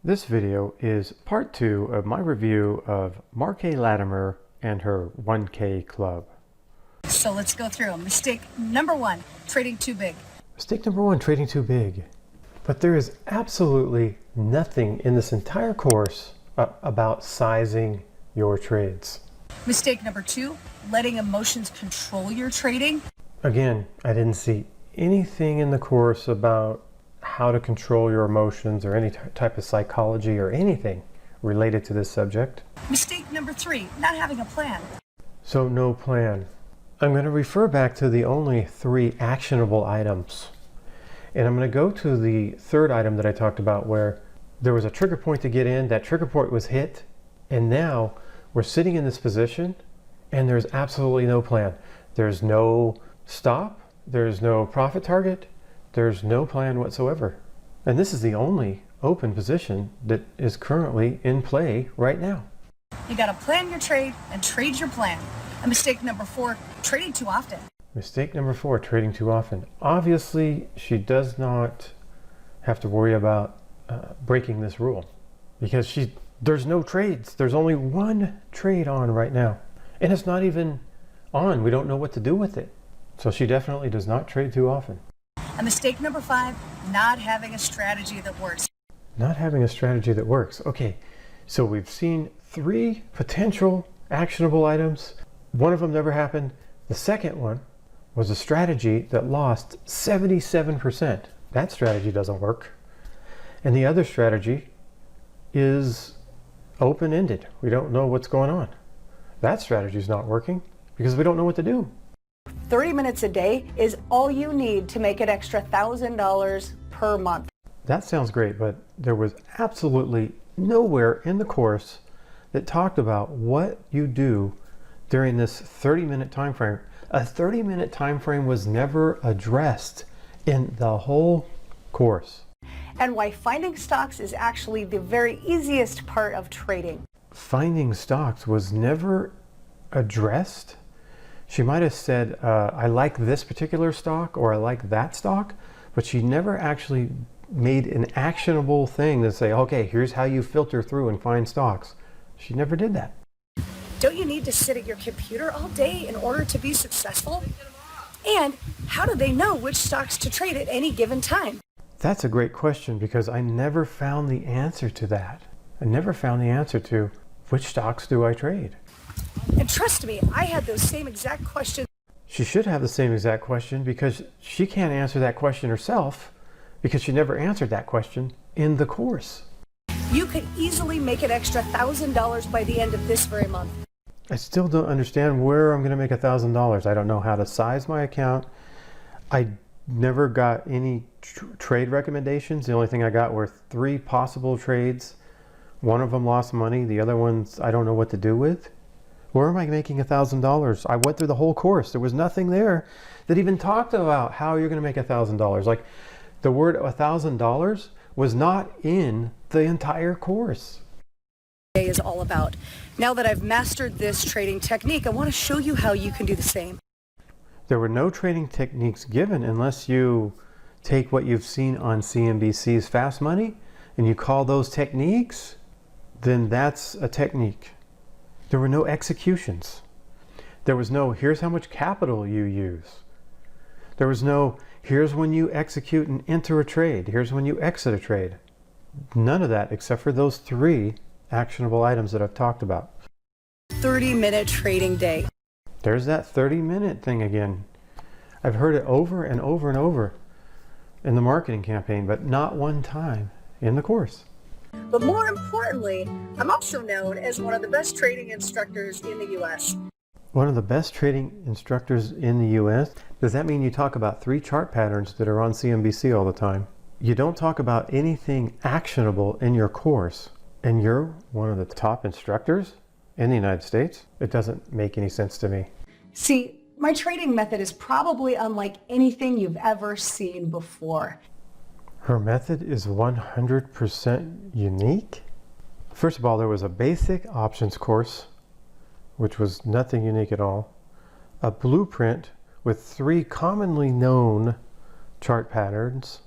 This video is part 2 of my review of Markay Latimer and her 1K club. So let's go through them. Mistake number 1, trading too big. Mistake number 1, trading too big. But there is absolutely nothing in this entire course about sizing your trades. Mistake number 2, letting emotions control your trading. Again, I didn't see anything in the course about how to control your emotions or any type of psychology or anything related to this subject. Mistake number 3, not having a plan. So no plan. I'm going to refer back to the only 3 actionable items. And I'm going to go to the third item that I talked about where there was a trigger point to get in, that trigger point was hit, and now we're sitting in this position and there's absolutely no plan. There's no stop, there's no profit target, there's no plan whatsoever. And this is the only open position that is currently in play right now. You got to plan your trade and trade your plan. And mistake number 4, trading too often. Mistake number 4, trading too often. Obviously, she does not have to worry about breaking this rule because there's no trades. There's only one trade on right now. And it's not even on. We don't know what to do with it. So she definitely does not trade too often. And mistake number 5, not having a strategy that works. Not having a strategy that works. Okay, so we've seen 3 potential actionable items. One of them never happened. The second one was a strategy that lost 77%. That strategy doesn't work. And the other strategy is open-ended. We don't know what's going on. That strategy is not working because we don't know what to do. 30 minutes a day is all you need to make an extra $1,000 per month. That sounds great, but there was absolutely nowhere in the course that talked about what you do during this 30-minute time frame. A 30-minute time frame was never addressed in the whole course. And why finding stocks is actually the very easiest part of trading. Finding stocks was never addressed. She might have said, I like this particular stock or I like that stock, but she never actually made an actionable thing to say, okay, here's how you filter through and find stocks. She never did that. Don't you need to sit at your computer all day in order to be successful? And how do they know which stocks to trade at any given time? That's a great question because I never found the answer to that. I never found the answer to which stocks do I trade. And trust me, I had those same exact questions. She should have the same exact question because she can't answer that question herself because she never answered that question in the course. You could easily make an extra $1,000 by the end of this very month. I still don't understand where I'm going to make $1,000. I don't know how to size my account. I never got any trade recommendations. The only thing I got were 3 possible trades. One of them lost money. The other ones I don't know what to do with. Where am I making $1,000? I went through the whole course. There was nothing there that even talked about how you're going to make $1,000. Like the word $1,000 was not in the entire course. Is all about. Now that I've mastered this trading technique, I want to show you how you can do the same. There were no trading techniques given unless you take what you've seen on CNBC's Fast Money and you call those techniques, then that's a technique. There were no executions. There was no, here's how much capital you use. There was no, here's when you execute and enter a trade. Here's when you exit a trade. None of that except for those 3 actionable items that I've talked about. 30-minute trading day. There's that 30-minute thing again. I've heard it over and over and over in the marketing campaign, but not one time in the course. But more importantly, I'm also known as one of the best trading instructors in the U.S. One of the best trading instructors in the U.S.? Does that mean you talk about 3 chart patterns that are on CNBC all the time? You don't talk about anything actionable in your course, and you're one of the top instructors in the United States? It doesn't make any sense to me. See, my trading method is probably unlike anything you've ever seen before. Her method is 100% unique? First of all, there was a basic options course, which was nothing unique at all. A blueprint with 3 commonly known chart patterns.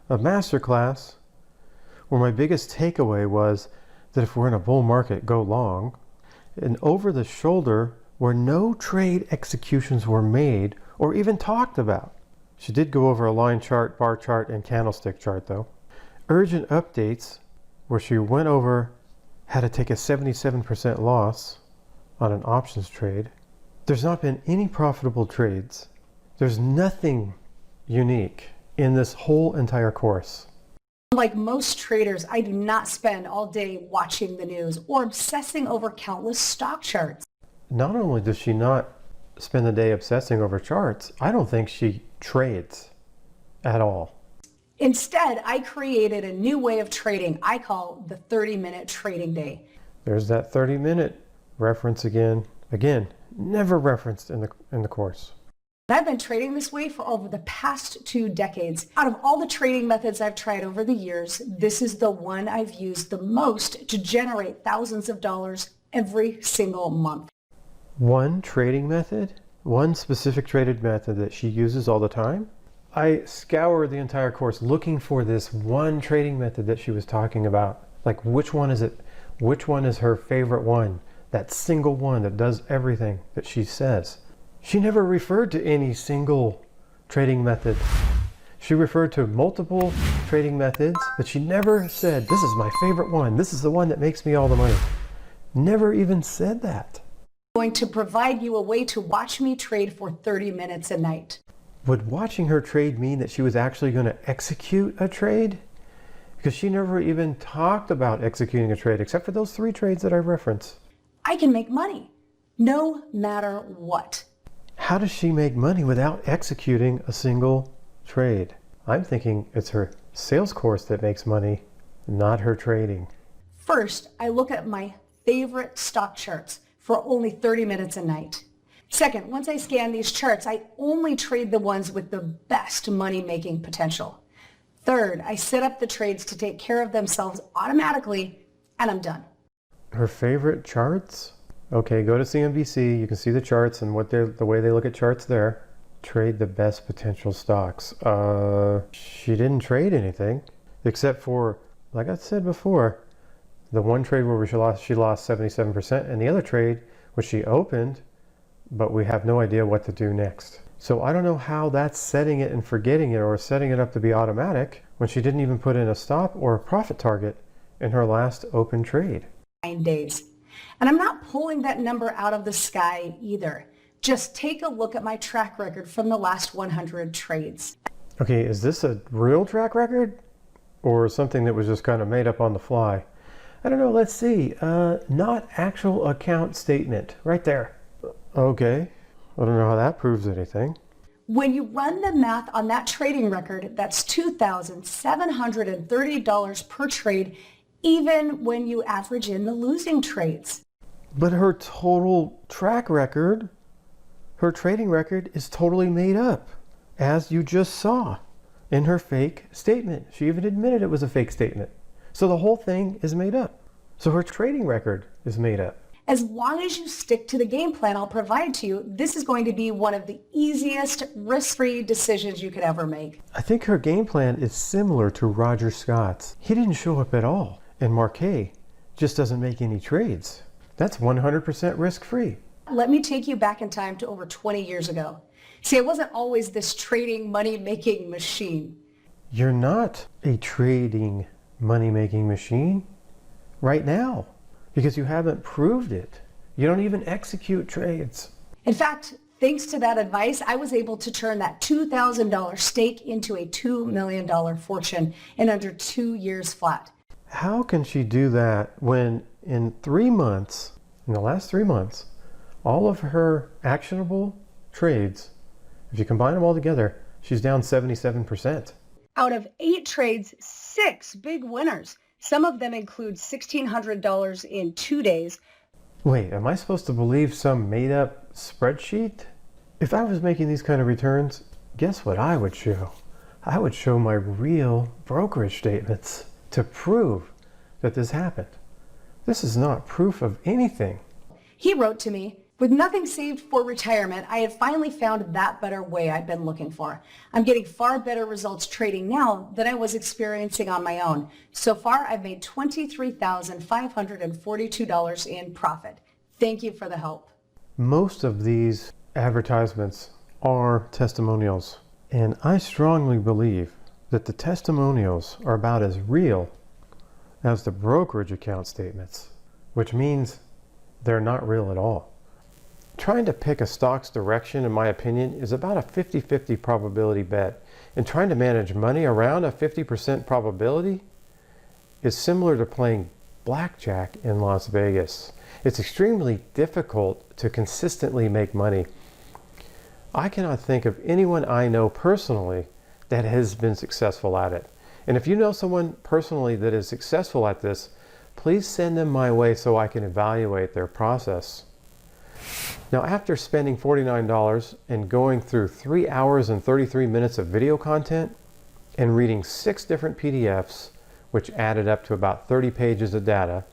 A masterclass where my biggest takeaway was that if we're in a bull market, go long. And over the shoulder, where no trade executions were made or even talked about. She did go over a line chart, bar chart, and candlestick chart though. Urgent updates, where she went over how to take a 77% loss on an options trade. There's not been any profitable trades. There's nothing unique in this whole entire course. Like most traders, I do not spend all day watching the news or obsessing over countless stock charts. Not only does she not spend the day obsessing over charts, I don't think she trades at all. Instead, I created a new way of trading I call the 30-minute trading day. There's that 30-minute reference again. Again, never referenced in the course. I've been trading this way for over the past 2 decades. Out of all the trading methods I've tried over the years, this is the one I've used the most to generate thousands of dollars every single month. One trading method? One specific traded method that she uses all the time? I scoured the entire course looking for this one trading method that she was talking about. Like, which one is it? Which one is her favorite one? That single one that does everything that she says. She never referred to any single trading method. She referred to multiple trading methods, but she never said, this is my favorite one. This is the one that makes me all the money. Never even said that. I'm going to provide you a way to watch me trade for 30 minutes a night. Would watching her trade mean that she was actually going to execute a trade? Because she never even talked about executing a trade, except for those 3 trades that I referenced. I can make money, no matter what. How does she make money without executing a single trade? I'm thinking it's her sales course that makes money, not her trading. First, I look at my favorite stock charts for only 30 minutes a night. Second, once I scan these charts, I only trade the ones with the best money-making potential. Third, I set up the trades to take care of themselves automatically, and I'm done. Her favorite charts? Okay, go to CNBC. You can see the charts and the way they look at charts there. Trade the best potential stocks. She didn't trade anything except for, like I said before, the one trade where she lost 77%, and the other trade which she opened, but we have no idea what to do next. So I don't know how that's setting it and forgetting it, or setting it up to be automatic when she didn't even put in a stop or a profit target in her last open trade. 9 days. And I'm not pulling that number out of the sky either. Just take a look at my track record from the last 100 trades. Okay, is this a real track record or something that was just kind of made up on the fly? I don't know, let's see. Not actual account statement, right there. Okay, I don't know how that proves anything. When you run the math on that trading record, that's $2,730 per trade, even when you average in the losing trades. But her total track record, her trading record is totally made up, as you just saw in her fake statement. She even admitted it was a fake statement. So the whole thing is made up. So her trading record is made up. As long as you stick to the game plan I'll provide to you, this is going to be one of the easiest risk-free decisions you could ever make. I think her game plan is similar to Roger Scott's. He didn't show up at all, and Markay just doesn't make any trades. That's 100% risk-free. Let me take you back in time to over 20 years ago. See, I wasn't always this trading money-making machine. You're not a trading money-making machine right now because you haven't proved it. You don't even execute trades. In fact, thanks to that advice, I was able to turn that $2,000 stake into a $2 million fortune in under 2 years flat. How can she do that when in the last 3 months, all of her actionable trades, if you combine them all together, she's down 77%. Out of 8 trades, 6 big winners. Some of them include $1,600 in 2 days. Wait, am I supposed to believe some made-up spreadsheet? If I was making these kind of returns, guess what I would show? I would show my real brokerage statements to prove that this happened. This is not proof of anything. He wrote to me, With nothing saved for retirement, I had finally found that better way I've been looking for. I'm getting far better results trading now than I was experiencing on my own. So far, I've made $23,542 in profit. Thank you for the help. Most of these advertisements are testimonials, and I strongly believe that the testimonials are about as real as the brokerage account statements, which means they're not real at all. Trying to pick a stock's direction, in my opinion, is about a 50-50 probability bet. And trying to manage money around a 50% probability is similar to playing blackjack in Las Vegas. It's extremely difficult to consistently make money. I cannot think of anyone I know personally that has been successful at it. And if you know someone personally that is successful at this, please send them my way so I can evaluate their process. Now, after spending $49 and going through 3 hours and 33 minutes of video content and reading 6 different PDFs, which added up to about 30 pages of data,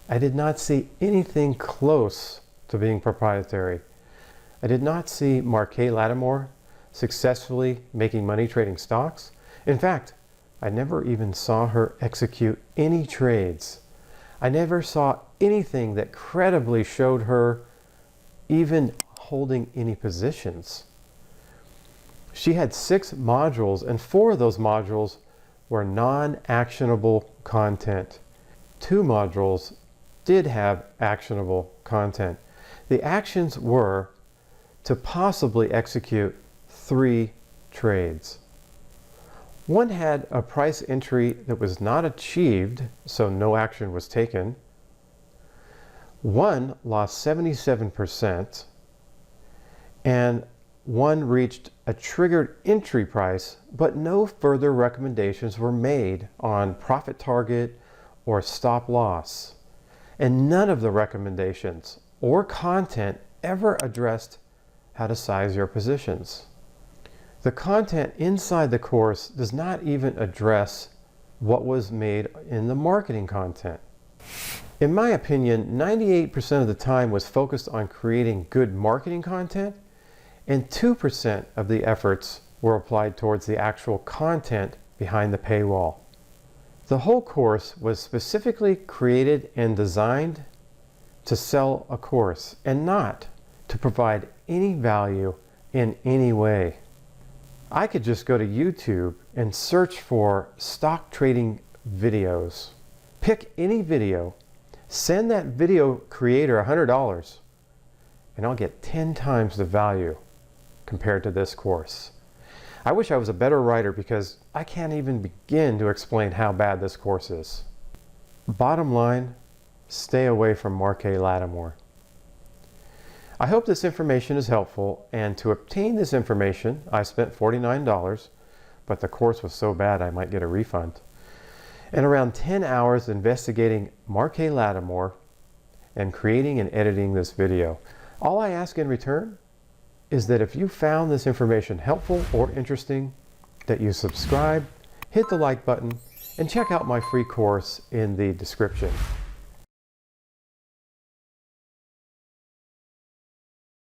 I did not see anything close to being proprietary. I did not see Markay Latimer successfully making money trading stocks. In fact, I never even saw her execute any trades. I never saw anything that credibly showed her even holding any positions. She had 6 modules, and 4 of those modules were non-actionable content. 2 modules did have actionable content. The actions were to possibly execute 3 trades. One had a price entry that was not achieved, so no action was taken. One lost 77%, and one reached a triggered entry price, but no further recommendations were made on profit target or stop loss. And none of the recommendations or content ever addressed how to size your positions. The content inside the course does not even address what was made in the marketing content. In my opinion, 98% of the time was focused on creating good marketing content, and 2% of the efforts were applied towards the actual content behind the paywall. The whole course was specifically created and designed to sell a course and not to provide any value in any way. I could just go to YouTube and search for stock trading videos. Pick any video, send that video creator $100, and I'll get 10 times the value compared to this course. I wish I was a better writer because I can't even begin to explain how bad this course is. Bottom line, stay away from Markay Latimer. I hope this information is helpful, and to obtain this information, I spent $49, but the course was so bad I might get a refund. And around 10 hours investigating Markay Latimer and creating and editing this video. All I ask in return is that if you found this information helpful or interesting, that you subscribe, hit the like button, and check out my free course in the description.